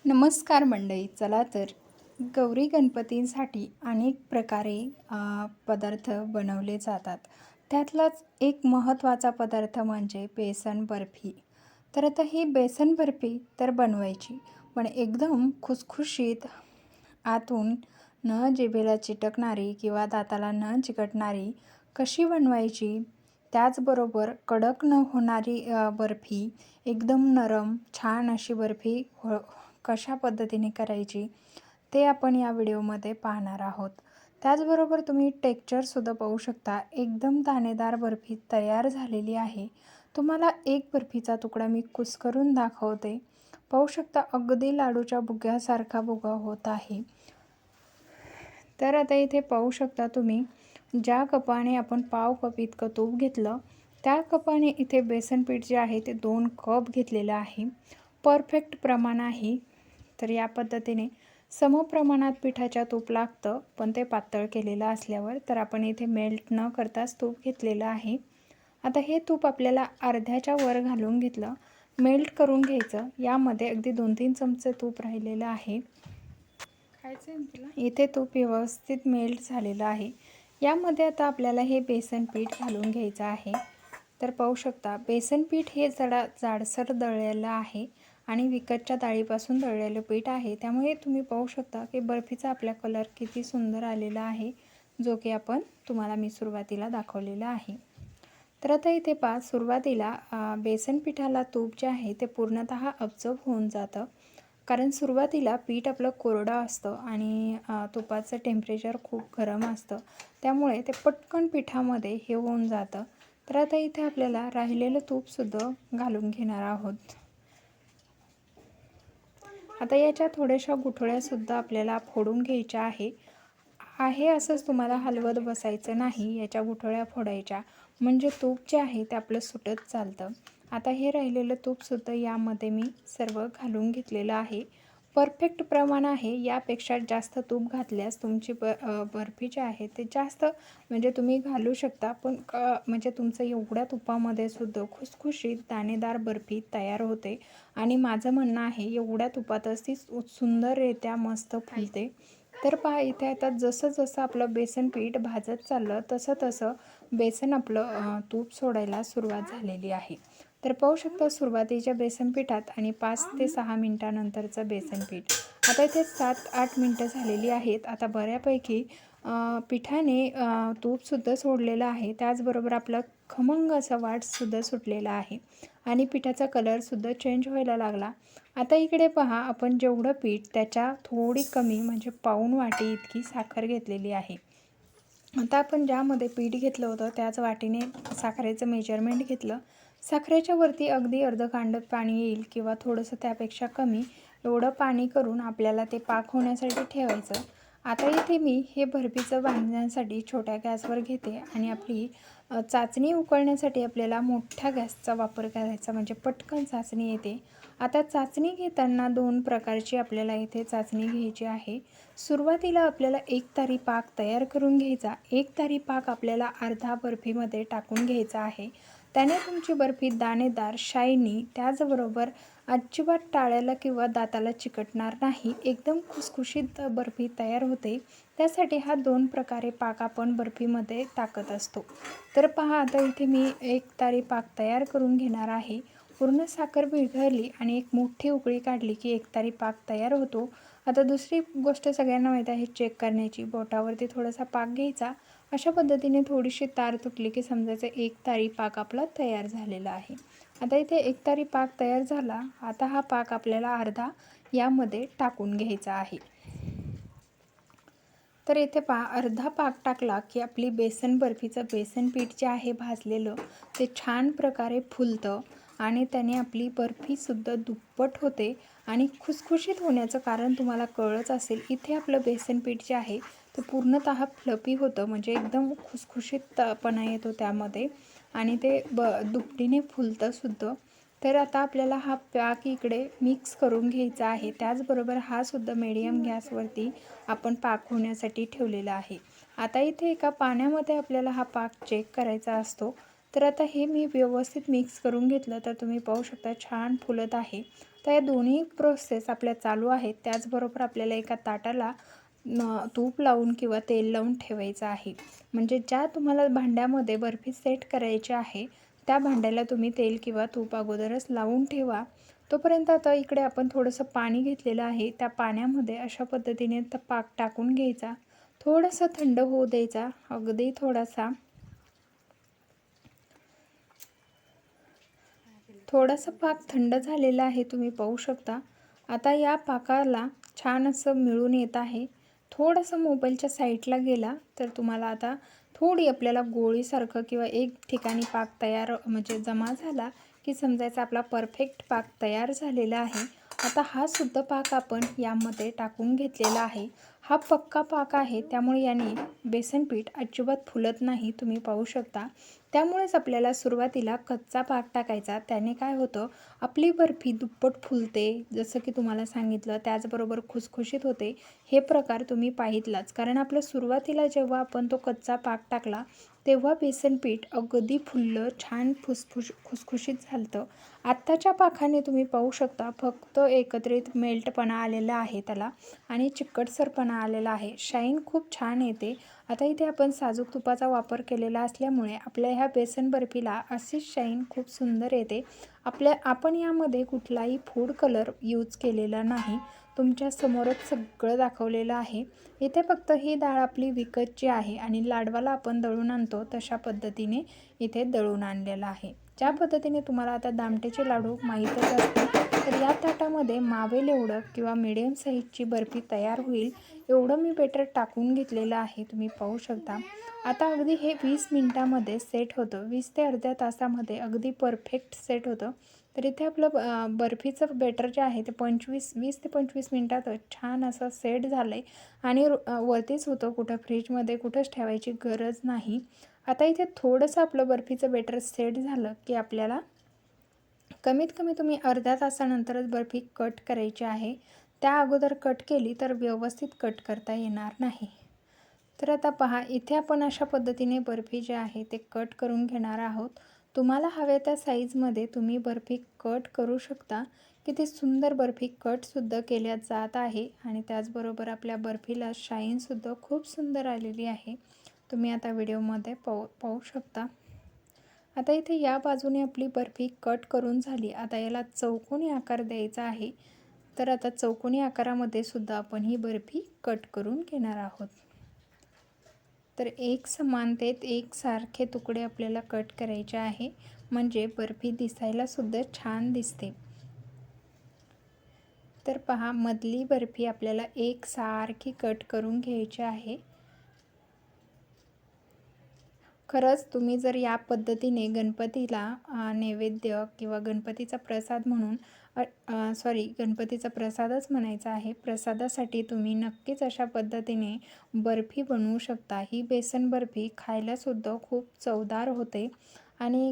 नमस्कार मंडळी. चला तर गौरी गणपतींसाठी अनेक प्रकारे पदार्थ बनवले जातात. त्यातलाच एक महत्त्वाचा पदार्थ म्हणजे बेसन बर्फी. तर आता ही बेसन बर्फी तर बनवायची, पण एकदम खुसखुशीत, आतून न जिभेला चिटकणारी किंवा दाताला न चिकटणारी कशी बनवायची, त्याचबरोबर कडक न होणारी बर्फी, एकदम नरम छान अशी बर्फी कशा पद्धतीने करायची ते आपण या व्हिडिओमध्ये पाहणार आहोत. त्याचबरोबर तुम्ही टेक्स्चरसुद्धा पाहू शकता. एकदम दाणेदार बर्फी तयार झालेली आहे. तुम्हाला एक बर्फीचा तुकडा मी कुस्करून दाखवते. पाहू शकता अगदी लाडूच्या भुग्यासारखा भुगा होत आहे. तर आता इथे पाहू शकता तुम्ही, ज्या कपाने आपण पाव कप इतकं तूप घेतलं, त्या कपाने इथे बेसन पीठ जे आहे ते 2 कप घेतलेलं आहे. परफेक्ट प्रमाण आहे. तर या पद्धतीने समप्रमाणात पिठाच्या तूप लागतं, पण ते पातळ केलेलं असल्यावर. तर आपण इथे मेल्ट न करताच तूप घेतलेलं आहे. आता हे तूप आपल्याला अर्ध्याच्या वर घालून घेतलं, मेल्ट करून घ्यायचं. यामध्ये अगदी 2-3 चमचे तूप राहिलेलं आहे. इथे तूप व्यवस्थित मेल्ट झालेलं आहे. यामध्ये आता आपल्याला हे बेसन पीठ घालून घ्यायचं आहे. तर पाहू शकता बेसन पीठ हे जाडसर दळलेलं आहे आणि विकतच्या डाळीपासून दळलेलं पीठ आहे. त्यामुळे तुम्ही पाहू शकता की बर्फीचा आपला कलर किती सुंदर आलेला आहे, जो की तुम्हाला मी सुरुवातीला दाखवलेला आहे. तर आता इथे पहा, सुरुवातीला बेसन पिठाला तूप जे आहे ते पूर्णतः अब्झॉर्ब होऊन जातं. कारण सुरुवातीला पीठ आपलं कोरडं असतं आणि तुपाचं टेम्परेचर खूप गरम असतं, त्यामुळे ते पटकन पिठामध्ये हे होऊन जातं. तर आता इथे आपल्याला राहिलेलं तूपसुद्धा घालून घेणार आहोत. आता याच्या थोड्याशा गुठळ्यासुद्धा आपल्याला फोडून घ्यायच्या आहे असंच तुम्हाला हलवत बसायचं नाही. याच्या गुठळ्या फोडायच्या, म्हणजे तूप जे आहे ते आपलं सुटत चालतं. आता हे राहिलेलं तूपसुद्धा यामध्ये मी सर्व घालून घेतलेलं आहे. परफेक्ट प्रमाण आहे. यापेक्षा जास्त तूप घातल्यास तुमची बर्फी जी आहे ते जास्त म्हणजे तुम्ही घालू शकता, पण म्हणजे तुमचं एवढ्या तुपामध्ये सुद्धा खुसखुशीत दाणेदार बर्फी तयार होते. आणि माझं म्हणणं आहे, एवढ्या तुपातच ती सुंदररित्या मस्त फुलते. तर पहा इथे आता जसं आपलं बेसन पीठ भाजत चाललं, तसं बेसन आपलं तूप सोडायला सुरुवात झालेली आहे. तर पाहू शकता सुरुवातीच्या बेसन पिठात आणि 5 ते 6 मिनटानंतरचं बेसन पीठ. आता इथे 7-8 मिनटं झालेली आहेत. आता बऱ्यापैकी पिठाने तूपसुद्धा सोडलेलं आहे. त्याचबरोबर आपलं खमंग असा वाससुद्धा सुटलेला आहे आणि पिठाचा कलरसुद्धा चेंज व्हायला लागला. आता इकडे पहा, आपण जेवढं पीठ त्याच्या थोडी कमी म्हणजे पाऊण वाटी इतकी साखर घेतलेली आहे. आता आपण ज्यामध्ये पीठ घेतलं होतं त्याच वाटीने साखरेचं मेजरमेंट घेतलं. साखरेच्या वरती अगदी अर्ध कांड पाणी येईल किंवा थोडंसं त्यापेक्षा कमी एवढं पाणी करून आपल्याला ते पाक होण्यासाठी ठेवायचं. आता इथे मी हे बर्फीचं बांधण्यासाठी छोट्या गॅसवर घेते आणि आपली चाचणी उकळण्यासाठी आपल्याला मोठ्या गॅसचा वापर करायचा, म्हणजे पटकन चाचणी येते. आता चाचणी घेताना 2 प्रकारची आपल्याला इथे चाचणी घ्यायची आहे. सुरुवातीला आपल्याला 1 तारी पाक तयार करून घ्यायचा. 1 तारी पाक आपल्याला अर्धा बर्फीमध्ये टाकून घ्यायचा आहे. त्याने तुमची बर्फी दाणेदार, शायनी, त्याचबरोबर अजिबात टाळ्याला किंवा दाताला चिकटणार नाही. एकदम खुसखुशीत बर्फी तयार होते. त्यासाठी हा 2 प्रकारे पाक आपण बर्फीमध्ये टाकत असतो. तर पहा, आता इथे मी 1 तारी पाक तयार करून घेणार आहे. पूर्ण साखर विरघळली आणि एक मोठी उकळी काढली की 1 तारी पाक तयार होतो. आता दुसरी गोष्ट सगळ्यांना माहीत आहे चेक करण्याची. बोटावरती थोडासा पाक घ्यायचा. अशा पद्धतीने थोडीशी तार तुटली की समजायचं 1 तारी पाक आपला तयार झालेला आहे. आता इथे 1 तारी पाक तयार झाला. आता हा पाक आपल्याला अर्धा यामध्ये टाकून घ्यायचा आहे. तर इथे पहा, अर्धा पाक टाकला की आपली बेसन बर्फीचं बेसन पीठ जे आहे भाजलेलं ते छान प्रकारे फुलतं आणि त्याने आपली बर्फीसुद्धा दुप्पट होते आणि खुसखुशीत होण्याचं कारण तुम्हाला कळलंच असेल. इथे आपलं बेसन पीठ जे आहे ते पूर्णतः फ्लफी होतं, म्हणजे एकदम खुसखुशीतपणा येतो त्यामध्ये आणि ते दुपटीने फुलतंसुद्धा. तर आता आपल्याला हा पाक इकडे मिक्स करून घ्यायचा आहे. त्याचबरोबर हा सुद्धा मीडियम गॅसवरती आपण पाक होण्यासाठी ठेवलेला आहे. आता इथे एका पाण्यामध्ये आपल्याला हा पाक चेक करायचा असतो. तर आता हे मी व्यवस्थित मिक्स करून घेतलं तर तुम्ही पाहू शकता छान फुलत आहे तर या दोन्ही प्रोसेस आपल्या चालू आहेत. त्याचबरोबर आपल्याला एका ताटाला तूप लावून किंवा तेल लावून ठेवायचं आहे. म्हणजे ज्या तुम्हाला भांड्यामध्ये बर्फी सेट करायची आहे त्या भांड्याला तुम्ही तेल किंवा तूप अगोदरच लावून ठेवा. तोपर्यंत आता इकडे आपण थोडंसं पाणी घेतलेलं आहे. त्या पाण्यामध्ये अशा पद्धतीने पाक टाकून घ्यायचा. थोडासा थंड होऊ द्यायचा. अगदी थोडासा पाक थंड झालेला आहे, तुम्ही पाहू शकता. आता या पाकाला छान असं मिळून येत आहे. थोडंसं मोबाईलच्या साईडला गेला तर तुम्हाला आता थोडी आपल्याला गोळीसारखं किंवा एक ठिकाणी पाक तयार म्हणजे जमा झाला की समजायचा आपला परफेक्ट पाक तयार झालेला आहे. आता हा सुद्धा पाक आपण यामध्ये टाकून घेतलेला आहे. हा पक्का पाक आहे, त्यामुळे याने बेसन पीठ अजिबात फुलत नाही, तुम्ही पाहू शकता. त्यामुळेच आपल्याला सुरुवातीला कच्चा पाक टाकायचा. त्याने काय होतं, आपली बर्फी दुप्पट फुलते, जसं की तुम्हाला सांगितलं. त्याचबरोबर खुसखुशीत होते. हे प्रकार तुम्ही पाहितलाच, कारण आपलं सुरुवातीला जेव्हा आपण तो कच्चा पाक टाकला तेव्हा बेसन पीठ अगदी फुललं, छान खुसखुशीत झालं. आत्ताच्या पाकाने तुम्ही पाहू शकता फक्त एकत्रित मेल्टपणा आलेला आहे त्याला आणि चिकटसरपणा आलेला आहे. शाईन खूप छान येते. आता इथे आपण साजूक तुपाचा वापर केलेला असल्यामुळे आपल्या ह्या बेसन बर्फीला अशीच शाईन खूप सुंदर येते. आपण यामध्ये कुठलाही फूड कलर यूज केलेला नाही. तुमच्या समोरच सगळं दाखवलेलं आहे. इथे फक्त ही डाळ आपली विकतची आहे आणि लाडवाला आपण दळून आणतो तशा पद्धतीने इथे दळून आणलेलं आहे. ज्या पद्धतीने तुम्हाला आता दामटेचे लाडू माहीतच असतील, तर या ताटामध्ये मावेल एवढं किंवा मीडियम साईजची बर्फी तयार होईल एवढं मी बेटर टाकून घेतलेलं आहे, तुम्ही पाहू शकता. आता अगदी हे 20 मिनटामध्ये सेट होतं. 20 ते अर्ध्या तासामध्ये अगदी परफेक्ट सेट होतं. तर इथे आपलं बर्फीचं बेटर जे आहे ते 20 ते 25 मिनटातच छान असं सेट झालं आहे आणि वरतीच होतं, कुठं फ्रीजमध्ये कुठंच ठेवायची गरज नाही. आता इथे थोडंसं आपलं बर्फीचं बेटर सेट झालं की आपल्याला कमीत कमी तुम्ही अर्ध्या तासानंतरच बर्फी कट करायची आहे. त्या अगोदर कट केली तर व्यवस्थित कट करता येणार नाही. तर आता पहा, इथे आपण अशा पद्धतीने बर्फी जे आहे ते कट करून घेणार आहोत. तुम्हाला हव्या त्या साईजमध्ये तुम्ही बर्फी कट करू शकता. किती सुंदर बर्फी कटसुद्धा केल्या जात आहे आणि त्याचबरोबर आपल्या बर्फीला शाईनसुद्धा खूप सुंदर आलेली आहे. तुम्ही आता व्हिडिओमध्ये पाहू शकता. आता इथे या बाजूने आपली बर्फी कट करून झाली. आता याला चौकोनी आकार द्यायचा आहे. तर आता चौकोनी आकारामध्ये सुद्धा आपण ही बर्फी कट करून घेणार आहोत. तर एक समानतेत एकसारखे तुकडे आपल्याला कट करायचे आहे, म्हणजे बर्फी दिसायला सुद्धा छान दिसते. तर पहा, मधली बर्फी आपल्याला एकसारखी कट करून घ्यायची आहे. खरंच तुम्ही जर या पद्धतीने गणपतीला नैवेद्य किंवा गणपतीचा प्रसाद म्हणून गणपतीचा प्रसादच म्हणायचा आहे, प्रसादासाठी तुम्ही नक्कीच अशा पद्धतीने बर्फी बनवू शकता. ही बेसन बर्फी खायलासुद्धा खूप चवदार होते आणि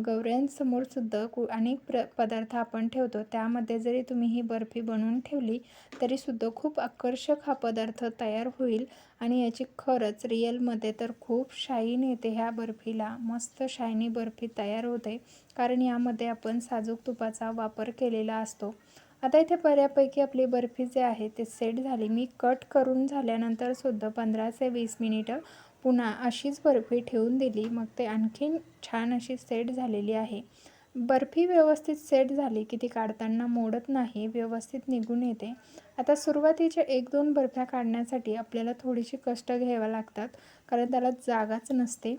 गौऱ्यांसमोरसुद्धा अनेक पदार्थ आपण ठेवतो, त्यामध्ये जरी तुम्ही ही बर्फी बनवून ठेवली तरीसुद्धा खूप आकर्षक हा पदार्थ तयार होईल आणि याची खरंच रिअलमध्ये तर खूप शाईन येते. ह्या बर्फीला मस्त शायनी बर्फी तयार होते, कारण यामध्ये आपण साजूक तुपाचा वापर केलेला असतो. आता इथे बऱ्यापैकी आपली बर्फी जे आहे ते सेट झाली. मी कट करून झाल्यानंतर सुद्धा 15 ते 20 मिनिटं पुन्हा अशीच बर्फी ठेवून दिली. मग ते आणखीन छान अशी सेट झालेली आहे. बर्फी व्यवस्थित सेट झाली की ती काढताना मोडत नाही, व्यवस्थित निघून येते. आता सुरुवातीच्या 1-2 बर्फ्या काढण्यासाठी आपल्याला थोडीशी कष्ट घ्यावी लागतात, कारण त्याला जागाच नसते.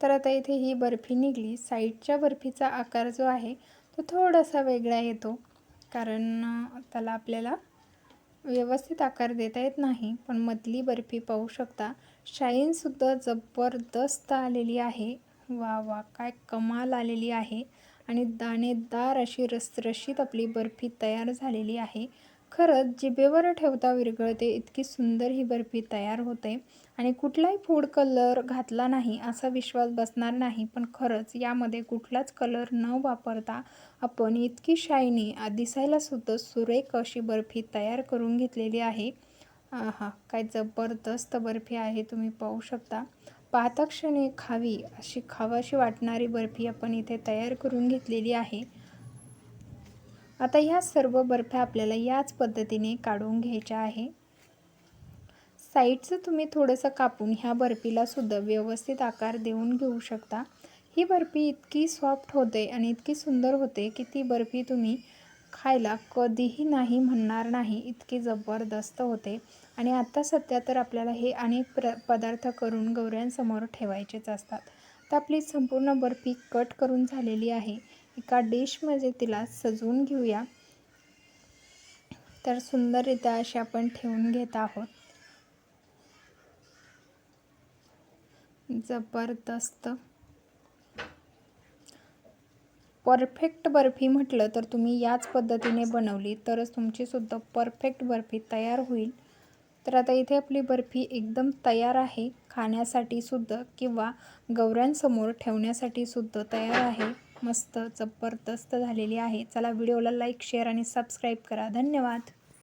तर आता इथे ही बर्फी निघली. साईडच्या बर्फीचा आकार जो आहे तो थोडासा वेगळा येतो, कारण त्याला आपल्याला व्यवस्थित आकार देता येत नाही. पण मधली बर्फी पाहू शकता, शाईनसुद्धा जबरदस्त आलेली आहे. वा वा, काय कमाल आलेली आहे आणि दाणेदार अशी रसरशीत आपली बर्फी तयार झालेली आहे. खरंच जिभेवर ठेवता विरघळते, इतकी सुंदर ही बर्फी तयार होते आणि कुठलाही फूड कलर घातला नाही असा विश्वास बसणार नाही. पण खरंच यामध्ये कुठलाच कलर न वापरता आपण इतकी शायनी दिसायलासुद्धा सुरेख अशी बर्फी तयार करून घेतलेली आहे. आहा, काय जबरदस्त बर्फी आहे, तुम्ही पाहू शकता. पाहता क्षणी खावाशी वाटणारी बर्फी आपण इथे तयार करून घेतलेली आहे. आता ह्या सर्व बर्फ्या आपल्याला याच पद्धतीने काढून घ्यायच्या आहे. साईडचं तुम्ही थोडंसं कापून ह्या बर्फीला सुद्धा व्यवस्थित आकार देऊन घेऊ शकता. ही बर्फी इतकी सॉफ्ट होते आणि इतकी सुंदर होते की ती बर्फी तुम्ही खायला कधीही नाही म्हणणार नाही, इतकी जबरदस्त होते. आणि आता सध्या तर आपल्याला हे अनेक पदार्थ करून गौऱ्यांसमोर ठेवायचेच असतात. तर आपली संपूर्ण बर्फी कट करून झालेली आहे. एका डिशमध्ये तिला सजवून घेऊया. तर सुंदररित्या अशी आपण ठेवून घेत आहोत. जबरदस्त परफेक्ट बर्फी म्हटलं तर तुम्ही याच पद्धतीने बनवली तरच तुमची सुद्धा परफेक्ट बर्फी तयार होईल. तर आता इथे आपली बर्फी एकदम तयार आहे, खाण्यासाठी सुद्धा किंवा गौऱ्यांसमोर ठेवण्यासाठी सुद्धा तयार आहे. मस्त जबरदस्त झालेली आहे. चला व्हिडिओला लाईक, शेअर आणि सबस्क्राईब करा. धन्यवाद.